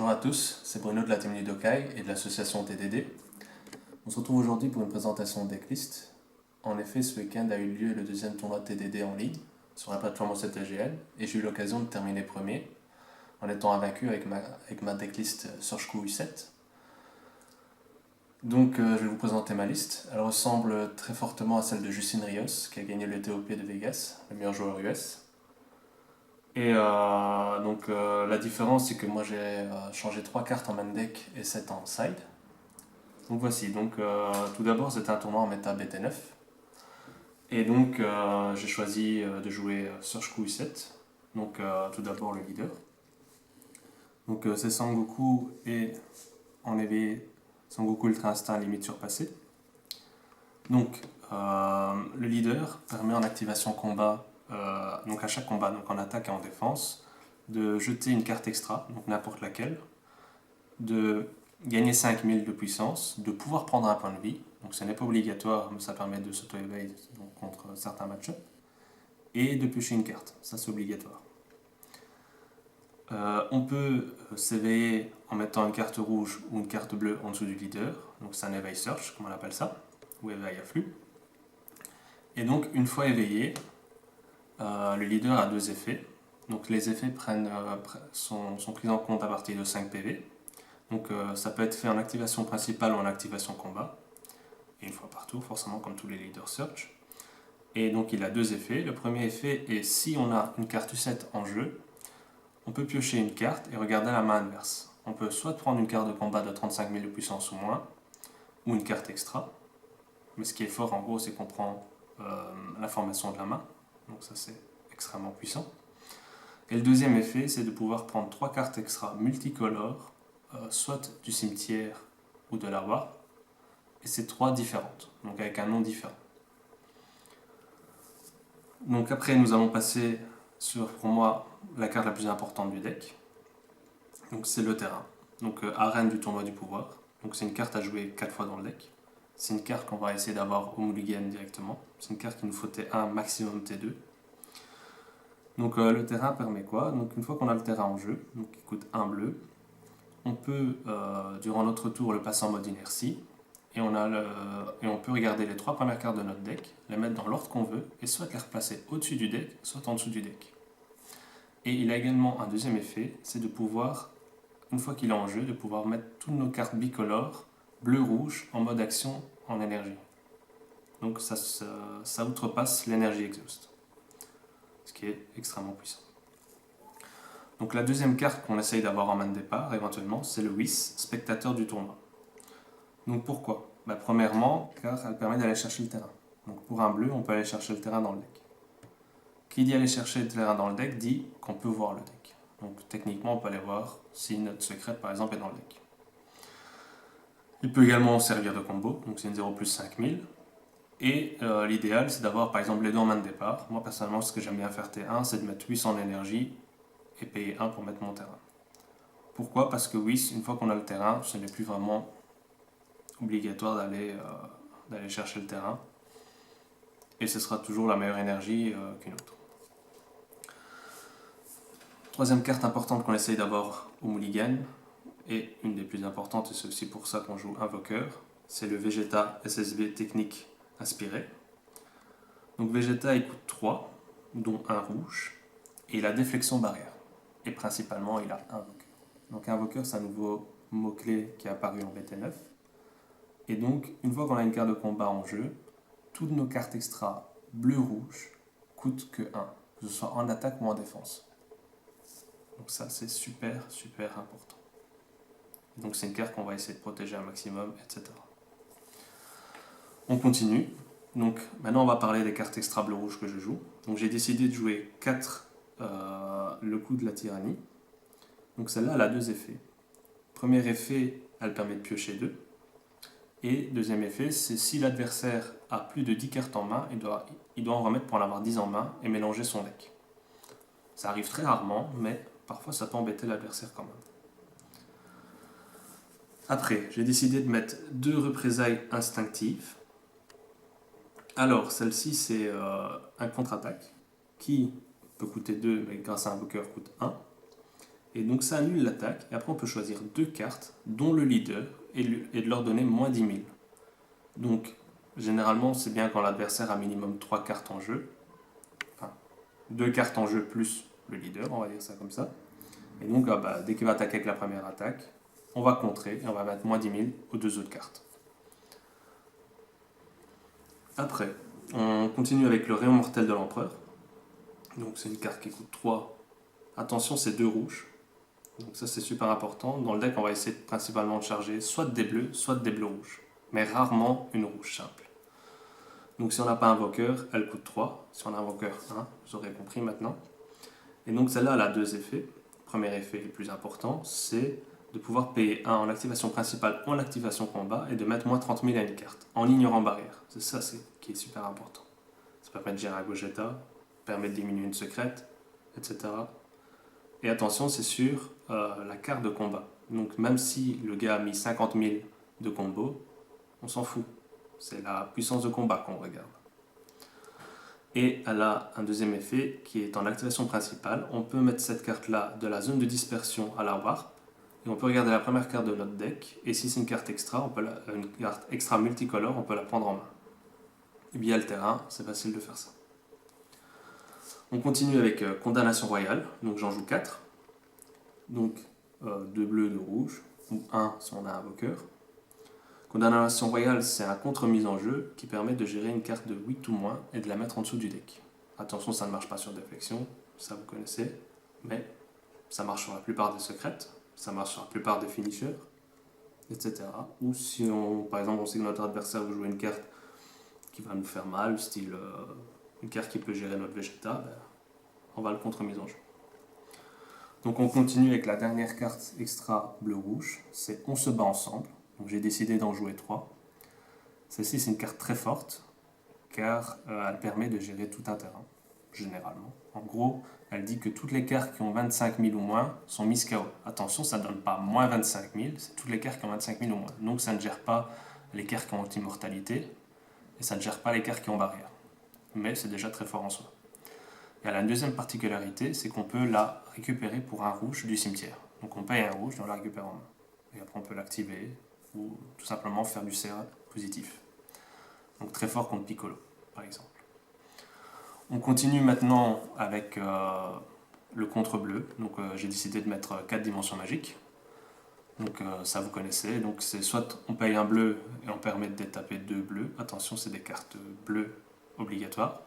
Bonjour à tous, c'est Bruno de la team Ludokai et de l'association TDD. On se retrouve aujourd'hui pour une présentation de decklist. En effet, ce week-end a eu lieu le deuxième tournoi de TDD en ligne sur la plateforme O7EGL et j'ai eu l'occasion de terminer premier en étant invaincu avec ma decklist Surge U7. Donc je vais vous présenter ma liste. Elle ressemble très fortement à celle de Justin Rios qui a gagné le TOP de Vegas, le meilleur joueur US. Et la différence c'est que moi j'ai changé 3 cartes en main deck et 7 en side. Donc voici, tout d'abord c'était un tournoi en méta BT9. Et donc j'ai choisi de jouer Surge U7. Donc tout d'abord le leader. Donc c'est Sangoku et en éveillé Sangoku Ultra Instinct limite surpassé. Donc le leader permet en activation combat, donc à chaque combat, donc en attaque et en défense, de jeter une carte extra, donc n'importe laquelle, de gagner 5000 de puissance, de pouvoir prendre un point de vie, donc ce n'est pas obligatoire, mais ça permet de s'auto-éveiller contre certains match-ups, et de piocher une carte, ça c'est obligatoire. On peut s'éveiller en mettant une carte rouge ou une carte bleue en dessous du leader, donc c'est un éveil search, comme on appelle ça, ou éveil afflux. Et donc une fois éveillé, le leader a deux effets. Donc les effets sont pris en compte à partir de 5 PV. Donc ça peut être fait en activation principale ou en activation combat. Et une fois par tour, forcément comme tous les leaders search. Et donc il a deux effets. Le premier effet est si on a une carte U7 en jeu, on peut piocher une carte et regarder la main adverse. On peut soit prendre une carte de combat de 35 000 de puissance ou moins, ou une carte extra. Mais ce qui est fort en gros, c'est qu'on prend la formation de la main. Donc ça c'est extrêmement puissant. Et le deuxième effet, c'est de pouvoir prendre 3 cartes extra multicolores, soit du cimetière ou de l'arbre, et c'est 3 différentes, donc avec un nom différent. Donc après, nous allons passer sur, pour moi, la carte la plus importante du deck. Donc c'est le terrain. Donc arène du tournoi du pouvoir. Donc c'est une carte à jouer 4 fois dans le deck. C'est une carte qu'on va essayer d'avoir au mulligan directement. C'est une carte qui nous faut T1, maximum T2. Donc le terrain permet quoi? Donc une fois qu'on a le terrain en jeu, donc il coûte 1 bleu, on peut durant notre tour le passer en mode inertie et on peut regarder les 3 premières cartes de notre deck, les mettre dans l'ordre qu'on veut et soit les replacer au-dessus du deck, soit en dessous du deck. Et il a également un deuxième effet, c'est de pouvoir, une fois qu'il est en jeu, de pouvoir mettre toutes nos cartes bicolores, bleu-rouge, en mode action en énergie. Donc ça outrepasse l'énergie exhaust, ce qui est extrêmement puissant. Donc la deuxième carte qu'on essaye d'avoir en main de départ, éventuellement, c'est le WIS, spectateur du tournoi. Donc pourquoi? Premièrement, car elle permet d'aller chercher le terrain. Donc pour un bleu, on peut aller chercher le terrain dans le deck. Qui dit aller chercher le terrain dans le deck, dit qu'on peut voir le deck. Donc techniquement, on peut aller voir si notre secrète, par exemple, est dans le deck. Il peut également servir de combo, donc c'est une 0 plus 5000. Et l'idéal, c'est d'avoir, par exemple, les deux en main de départ. Moi, personnellement, ce que j'aime bien faire T1, c'est de mettre 800 d'énergie et payer 1 pour mettre mon terrain. Pourquoi? Parce que oui, une fois qu'on a le terrain, ce n'est plus vraiment obligatoire d'aller chercher le terrain. Et ce sera toujours la meilleure énergie qu'une autre. Troisième carte importante qu'on essaye d'avoir au mulligan, et une des plus importantes, et c'est aussi pour ça qu'on joue Invoker, c'est le Vegeta SSV technique inspiré. Donc Vegeta il coûte 3, dont un rouge, et il a déflexion barrière. Et principalement, il a Invoker. Donc Invoker, c'est un nouveau mot-clé qui est apparu en BT9. Et donc, une fois qu'on a une carte de combat en jeu, toutes nos cartes extra bleu-rouge coûtent que 1, que ce soit en attaque ou en défense. Donc ça, c'est super, super important. Donc c'est une carte qu'on va essayer de protéger un maximum, etc. On continue. Donc maintenant, on va parler des cartes extra bleu-rouge que je joue. Donc j'ai décidé de jouer 4 le coup de la tyrannie. Donc celle-là, elle a 2 effets. Premier effet, elle permet de piocher 2. Et deuxième effet, c'est si l'adversaire a plus de 10 cartes en main, il doit en remettre pour en avoir 10 en main et mélanger son deck. Ça arrive très rarement, mais parfois ça peut embêter l'adversaire quand même. Après, j'ai décidé de mettre 2 représailles instinctives. Alors, celle-ci, c'est un contre-attaque qui peut coûter 2, mais grâce à un Invoker coûte 1. Et donc ça annule l'attaque, et après on peut choisir 2 cartes, dont le leader, et de leur donner moins 10 000. Donc généralement c'est bien quand l'adversaire a minimum 3 cartes en jeu, enfin 2 cartes en jeu plus le leader, on va dire ça comme ça. Et donc dès qu'il va attaquer avec la première attaque, on va contrer et on va mettre moins 10 000 aux 2 autres cartes. Après, on continue avec le rayon mortel de l'empereur. Donc c'est une carte qui coûte 3. Attention, c'est 2 rouges. Donc ça c'est super important. Dans le deck, on va essayer principalement de charger soit des bleus, soit des bleus rouges. Mais rarement une rouge simple. Donc si on n'a pas invoqueur, elle coûte 3. Si on a invoqueur 1, vous aurez compris maintenant. Et donc celle-là, elle a 2 effets. Premier effet le plus important, c'est de pouvoir payer 1 en activation principale ou en activation combat et de mettre moins 30 000 à une carte, en ignorant barrière. C'est ça qui est super important. Ça permet de gérer un Gogeta, permet de diminuer une secrète, etc. Et attention, c'est sur la carte de combat. Donc même si le gars a mis 50 000 de combo, on s'en fout. C'est la puissance de combat qu'on regarde. Et elle a un deuxième effet qui est en activation principale. On peut mettre cette carte-là de la zone de dispersion à la warp. Et on peut regarder la première carte de notre deck. Et si c'est une carte extra, une carte extra multicolore, on peut la prendre en main. Et bien le terrain, c'est facile de faire ça. On continue avec Condamnation Royale. Donc j'en joue 4. Donc 2 bleus, 2 rouges. Ou 1 si on a un invoqueur. Condamnation Royale, c'est un contre-mise en jeu qui permet de gérer une carte de 8 ou moins et de la mettre en dessous du deck. Attention, ça ne marche pas sur Déflexion, ça vous connaissez, mais ça marche sur la plupart des secrètes, ça marche sur la plupart des finishers, etc. Ou si par exemple on sait que notre adversaire veut jouer une carte qui va nous faire mal, style une carte qui peut gérer notre Vegeta, on va le contre-mise en jeu. Donc on continue avec la dernière carte extra bleu-rouge, c'est On se bat ensemble. Donc j'ai décidé d'en jouer 3. Celle-ci, c'est une carte très forte, car elle permet de gérer tout un terrain, généralement. En gros, elle dit que toutes les cartes qui ont 25 000 ou moins sont mises KO. Attention, ça ne donne pas moins 25 000, c'est toutes les cartes qui ont 25 000 ou moins. Donc ça ne gère pas les cartes qui ont immortalité, et ça ne gère pas les cartes qui ont barrière. Mais c'est déjà très fort en soi. Et la deuxième particularité, c'est qu'on peut la récupérer pour un rouge du cimetière. Donc on paye un rouge et on la récupère en main. Et après on peut l'activer, ou tout simplement faire du CA positif. Donc très fort contre Piccolo, par exemple. On continue maintenant avec le contre-bleu. Donc j'ai décidé de mettre 4 dimensions magiques. Donc ça vous connaissez. Donc c'est soit on paye un bleu et on permet de taper 2 bleus. Attention, c'est des cartes bleues obligatoires.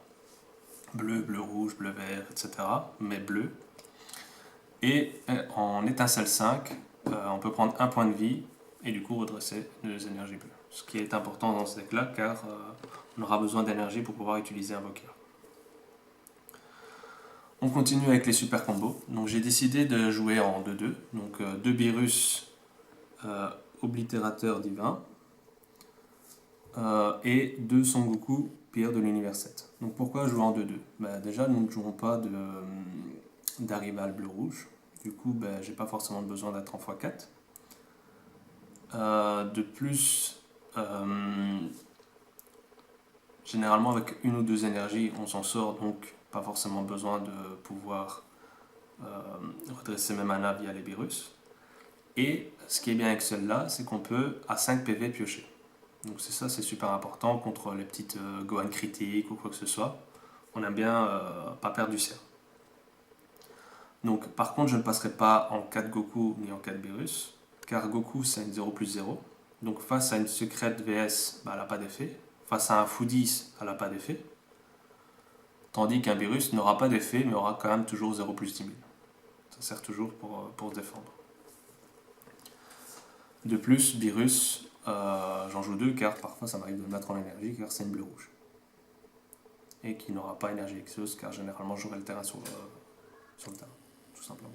Bleu, bleu rouge, bleu vert, etc. Mais bleu. Et en étincelle 5, on peut prendre un point de vie et du coup redresser 2 énergies bleues. Ce qui est important dans ce deck-là, car on aura besoin d'énergie pour pouvoir utiliser Invoqueur. On continue avec les super combos. Donc j'ai décidé de jouer en 2-2. Donc 2 Beerus Oblitérateur Divin et 2 Son Goku Pierre de l'Univers 7. Donc pourquoi jouer en 2-2 déjà, nous ne jouons pas d'Arival bleu-rouge. Du coup, j'ai pas forcément besoin d'être en x4. De plus, généralement avec 1 ou 2 énergies, on s'en sort, donc pas forcément besoin de pouvoir redresser mes mana via les virus. Et ce qui est bien avec celle-là, c'est qu'on peut à 5 PV piocher. Donc c'est super important contre les petites Gohan critiques ou quoi que ce soit. On aime bien pas perdre du CR. Donc par contre, je ne passerai pas en 4 Goku ni en 4 Beerus, car Goku c'est une 0+0. Donc face à une secrète VS, elle n'a pas d'effet. Face à un Foodis, elle n'a pas d'effet. Tandis qu'un Beerus n'aura pas d'effet, mais aura quand même toujours 0+10 000. Ça sert toujours pour se défendre. De plus, Beerus, j'en joue 2 car parfois ça m'arrive de le mettre en énergie car c'est une bleu-rouge. Et qui n'aura pas énergie Exos car généralement j'aurai le terrain sur le terrain, tout simplement.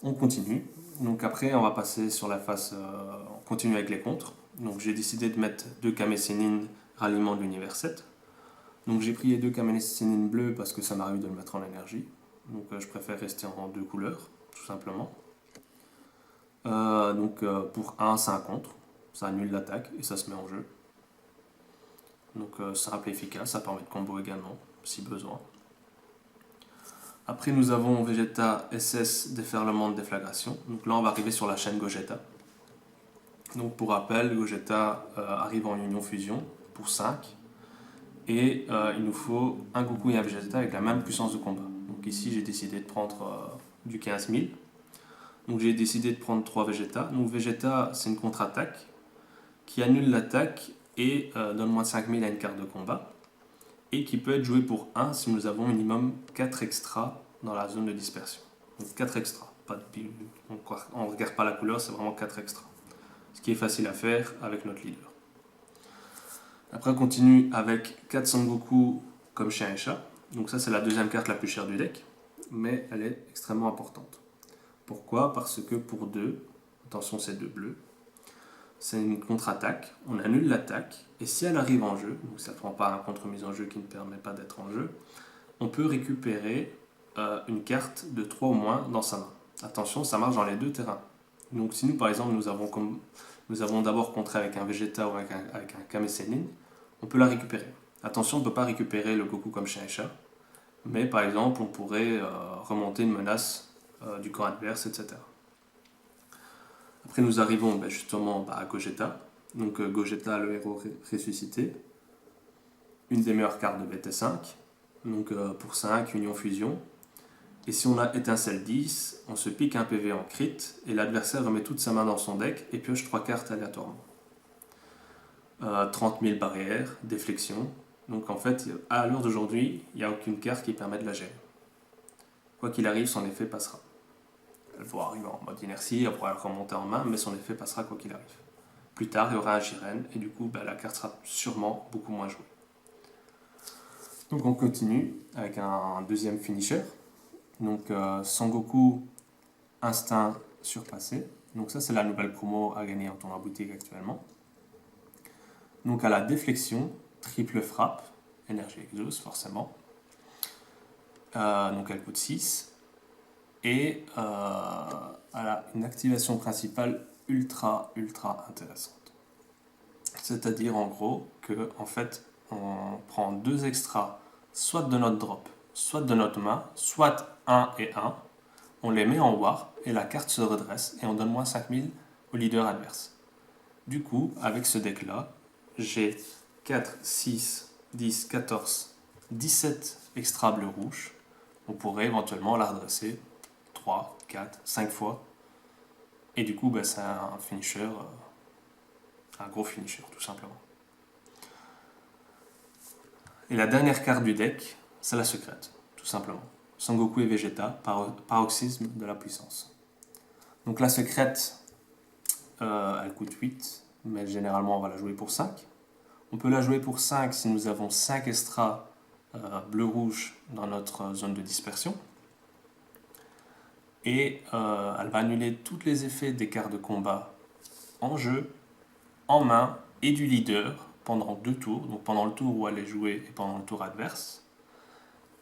On continue. Donc après, on va passer sur la phase. On continue avec les contres. Donc j'ai décidé de mettre 2 Kame Sennin ralliement de l'univers 7. Donc j'ai pris les 2 Kame Sennin bleus parce que ça m'arrive de le mettre en énergie. Donc je préfère rester en 2 couleurs, tout simplement. Pour 1, c'est un contre. Ça annule l'attaque et ça se met en jeu. Donc simple et efficace, ça permet de combo également, si besoin. Après, nous avons Vegeta SS déferlement de déflagration. Donc là, on va arriver sur la chaîne Gogeta. Donc pour rappel, Gogeta arrive en union fusion pour 5. Et il nous faut un Goku et un Vegeta avec la même puissance de combat. Donc ici, j'ai décidé de prendre du 15 000. Donc j'ai décidé de prendre 3 Vegeta. Donc Vegeta, c'est une contre-attaque qui annule l'attaque et donne moins 5 000 à une carte de combat. Et qui peut être joué pour 1 si nous avons minimum 4 extras dans la zone de dispersion. Donc 4 extras. On ne regarde pas la couleur, c'est vraiment 4 extras. Ce qui est facile à faire avec notre leader. Après, on continue avec 4 Sangoku comme chien et chat. Donc ça, c'est la deuxième carte la plus chère du deck, mais elle est extrêmement importante. Pourquoi? Parce que pour 2, attention, c'est 2 bleus, c'est une contre-attaque, on annule l'attaque, et si elle arrive en jeu, donc ça ne prend pas un contre-mise en jeu qui ne permet pas d'être en jeu, on peut récupérer une carte de 3 ou moins dans sa main. Attention, ça marche dans les deux terrains. Donc si nous, par exemple, nous avons d'abord contré avec un Vegeta ou avec un Kame Sennin, on peut la récupérer. Attention, on ne peut pas récupérer le Goku comme chien et chat, mais par exemple, on pourrait remonter une menace du camp adverse, etc. Après, nous arrivons justement à Gogeta. Donc Gogeta, le héros ressuscité, une des meilleures cartes de BT5. Donc pour 5, Union Fusion. Et si on a étincelle 10, on se pique un PV en crit et l'adversaire remet toute sa main dans son deck et pioche 3 cartes aléatoirement. 30 000 barrières, déflexion. Donc en fait, à l'heure d'aujourd'hui, il n'y a aucune carte qui permet de la gérer. Quoi qu'il arrive, son effet passera. Elle pourra arriver en mode inertie, elle pourra remonter en main, mais son effet passera quoi qu'il arrive. Plus tard, il y aura un Jiren et du coup, la carte sera sûrement beaucoup moins jouée. Donc on continue avec un deuxième finisher. Donc Sangoku Instinct surpassé. Donc ça, c'est la nouvelle promo à gagner en tournoi boutique actuellement. Donc à la déflexion, triple frappe, énergie exhaust forcément. Donc elle coûte 6. Et elle a une activation principale ultra intéressante. C'est-à-dire en gros que en fait on prend 2 extras soit de notre drop, soit de notre main, soit 1 et 1, on les met en war et la carte se redresse et on donne moins 5000 au leader adverse. Du coup, avec ce deck là, j'ai 4, 6, 10, 14, 17 extra bleu rouge. On pourrait éventuellement la redresser 3, 4, 5 fois. Et du coup, c'est un finisher, un gros finisher tout simplement. Et la dernière carte du deck, c'est la secrète, tout simplement. Sangoku et Vegeta, paroxysme de la puissance. Donc la secrète, elle coûte 8, mais généralement on va la jouer pour 5. On peut la jouer pour 5 si nous avons 5 extras bleu-rouge dans notre zone de dispersion. Et elle va annuler tous les effets des cartes de combat en jeu, en main et du leader pendant 2 tours, donc pendant le tour où elle est jouée et pendant le tour adverse.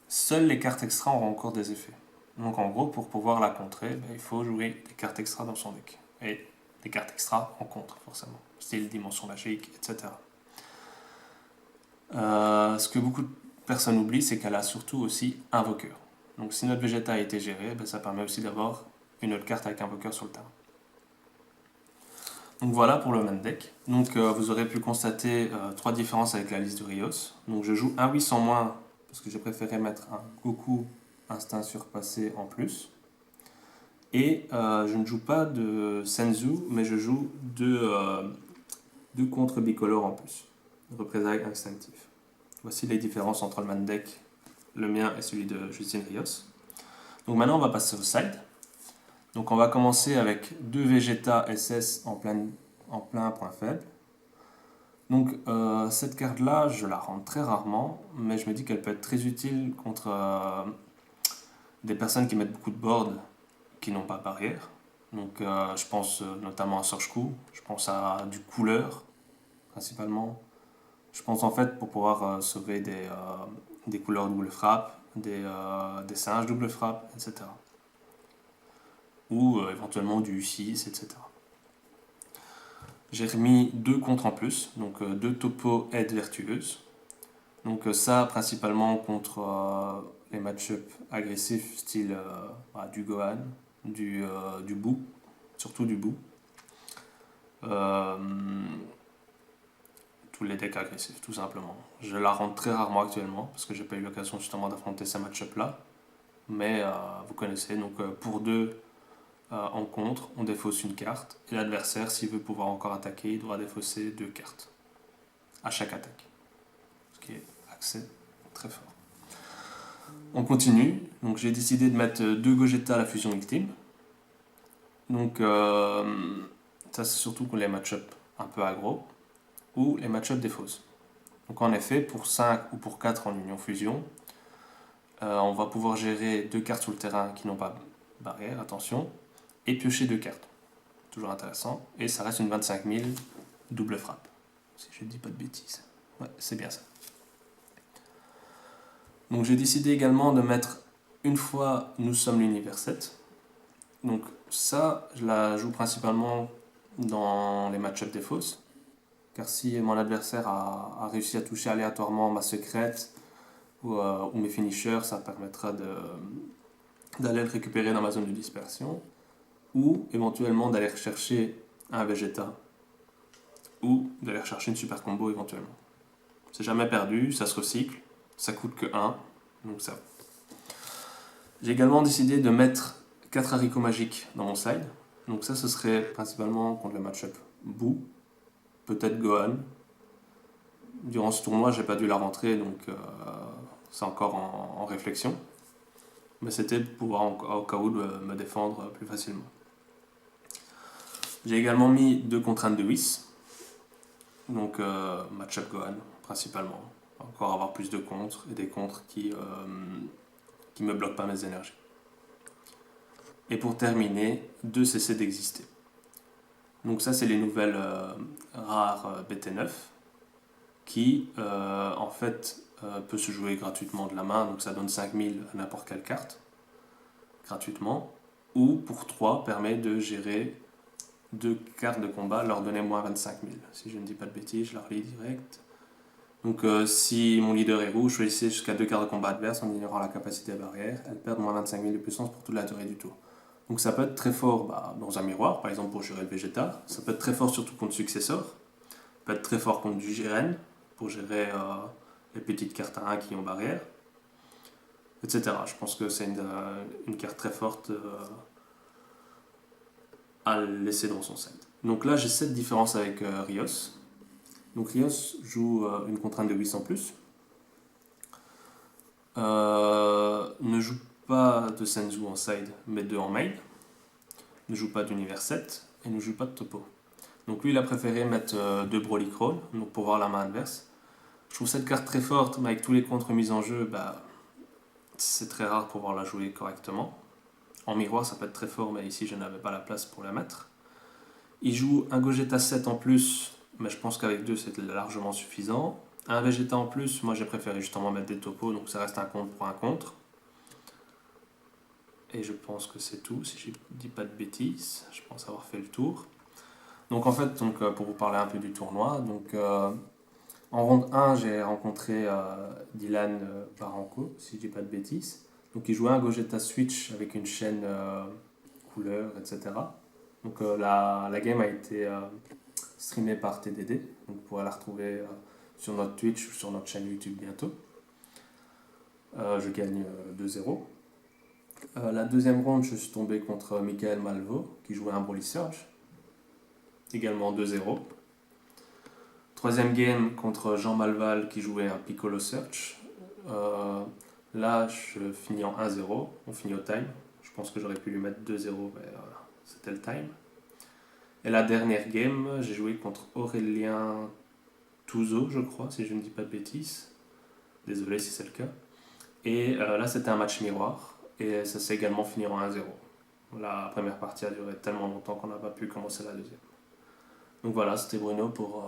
Seules les cartes extra auront encore des effets. Donc en gros, pour pouvoir la contrer, il faut jouer des cartes extra dans son deck. Et des cartes extra en contre, forcément. Style dimension magique, etc. Ce que beaucoup de personnes oublient, c'est qu'elle a surtout aussi invoqueur. Donc si notre Vegeta a été géré, ça permet aussi d'avoir une autre carte avec invoqueur sur le terrain. Donc voilà pour le main deck. Donc vous aurez pu constater 3 différences avec la liste de Rios. Donc je joue un 800 moins parce que j'ai préféré mettre un Goku Instinct surpassé en plus. Et je ne joue pas de Senzu, mais je joue deux contre bicolores en plus. Représailles instinctif. Voici les différences entre le main deck, le mien et celui de Justin Rios. Donc maintenant on va passer au side. Donc on va commencer avec 2 Vegeta SS en plein point faible. Donc cette carte là je la rentre très rarement, mais je me dis qu'elle peut être très utile contre des personnes qui mettent beaucoup de boards qui n'ont pas de barrière. Donc je pense notamment à Sorchku, je pense à du couleur principalement. Je pense en fait pour pouvoir sauver des couleurs double frappe, des singes double frappe, etc. Ou éventuellement du U6, etc. J'ai remis 2 contres en plus, donc 2 topo aide vertueuse. Donc ça principalement contre les match-ups agressifs, style du Gohan, du Boo, surtout du Boo. Tous les decks agressifs, tout simplement. Je la rentre très rarement actuellement, parce que j'ai pas eu l'occasion justement d'affronter ces match-ups là. Mais vous connaissez, donc pour 2 en contre, on défausse une carte, et l'adversaire, s'il veut pouvoir encore attaquer, il devra défausser 2 cartes à chaque attaque. Ce qui est accès très fort. On continue, donc j'ai décidé de mettre 2 Gogeta à la fusion ultime. Donc ça c'est surtout pour les match-ups un peu aggro, ou les match-ups défaussent. Donc en effet, pour 5 ou pour 4 en union fusion, on va pouvoir gérer 2 cartes sur le terrain qui n'ont pas barrière, attention, et piocher 2 cartes. Toujours intéressant. Et ça reste une 25 000 double frappe. Si je ne dis pas de bêtises. Ouais, c'est bien ça. Donc j'ai décidé également de mettre une fois Nous sommes l'univers 7. Donc ça, je la joue principalement dans les match-ups des fausses. Car si mon adversaire a réussi à toucher aléatoirement ma secrète ou mes finishers, ça permettra d'aller le récupérer dans ma zone de dispersion. Ou éventuellement d'aller chercher un Vegeta. Ou d'aller chercher une super combo éventuellement. C'est jamais perdu, ça se recycle, ça coûte que 1, donc ça va. J'ai également décidé de mettre 4 haricots magiques dans mon side. Donc ça, ce serait principalement contre le match-up Boo, peut-être Gohan. Durant ce tournoi, j'ai pas dû la rentrer, donc c'est encore en réflexion. Mais c'était pour pouvoir au cas où me défendre plus facilement. J'ai également mis 2 contraintes de Whis. Donc match-up Gohan principalement. Encore avoir plus de contres et des contres qui me bloquent pas mes énergies. Et pour terminer, 2 cesser d'exister. Donc ça c'est les nouvelles rares BT9 qui en fait peut se jouer gratuitement de la main, donc ça donne 5000 à n'importe quelle carte gratuitement, ou pour 3 permet de gérer 2 cartes de combat, leur donner moins 25 000. Si je ne dis pas de bêtises, je la relis direct. Donc si mon leader est rouge, choisissez jusqu'à 2 cartes de combat adverses en ignorant la capacité barrière. Elles perdent moins 25 000 de puissance pour toute la durée du tour. Donc ça peut être très fort dans un miroir, par exemple pour gérer le Vegeta. Ça peut être très fort surtout contre Successor. Ça peut être très fort contre du Jiren, pour gérer les petites cartes à 1 qui ont barrière. Etc. Je pense que c'est une carte très forte à laisser dans son set. Donc là, j'ai cette différence avec Rios. Donc Rios joue une contrainte de 800+. Ne joue pas de Senzu en side, mais 2 en main. Ne joue pas d'univers 7 et ne joue pas de topo. Donc lui, il a préféré mettre 2 Broly Crawl, donc pour voir la main adverse. Je trouve cette carte très forte, mais avec tous les contres mis en jeu, c'est très rare de pouvoir la jouer correctement. En miroir, ça peut être très fort, mais ici, je n'avais pas la place pour la mettre. Il joue un Gogeta 7 en plus, mais je pense qu'avec 2, c'est largement suffisant. Un Vegeta en plus, moi j'ai préféré justement mettre des topos, donc ça reste un contre pour un contre. Et je pense que c'est tout, si je ne dis pas de bêtises, je pense avoir fait le tour. Donc en fait, pour vous parler un peu du tournoi, en ronde 1, j'ai rencontré Dylan Baranco, si je ne dis pas de bêtises. Donc il jouait un Gogeta Switch avec une chaîne couleur, etc. Donc la game a été streamée par TDD, donc vous pourrez la retrouver sur notre Twitch ou sur notre chaîne YouTube bientôt. Je gagne 2-0. La deuxième ronde, je suis tombé contre Michael Malvo, qui jouait un Broly Surge, également 2-0. Troisième game contre Jean Malval, qui jouait un Piccolo Surge. Là, je finis en 1-0, on finit au time. Je pense que j'aurais pu lui mettre 2-0, mais c'était le time. Et la dernière game, j'ai joué contre Aurélien Touzeau, je crois, si je ne dis pas de bêtises. Désolé si c'est le cas. Et là, c'était un match miroir, et ça s'est également fini en 1-0. La première partie a duré tellement longtemps qu'on n'a pas pu commencer la deuxième. Donc voilà, c'était Bruno pour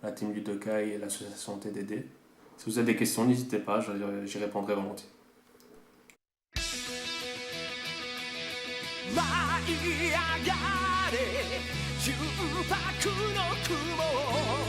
la team du Tokai et l'association TDD. Si vous avez des questions, n'hésitez pas, j'y répondrai volontiers. 舞い上がれ純白の雲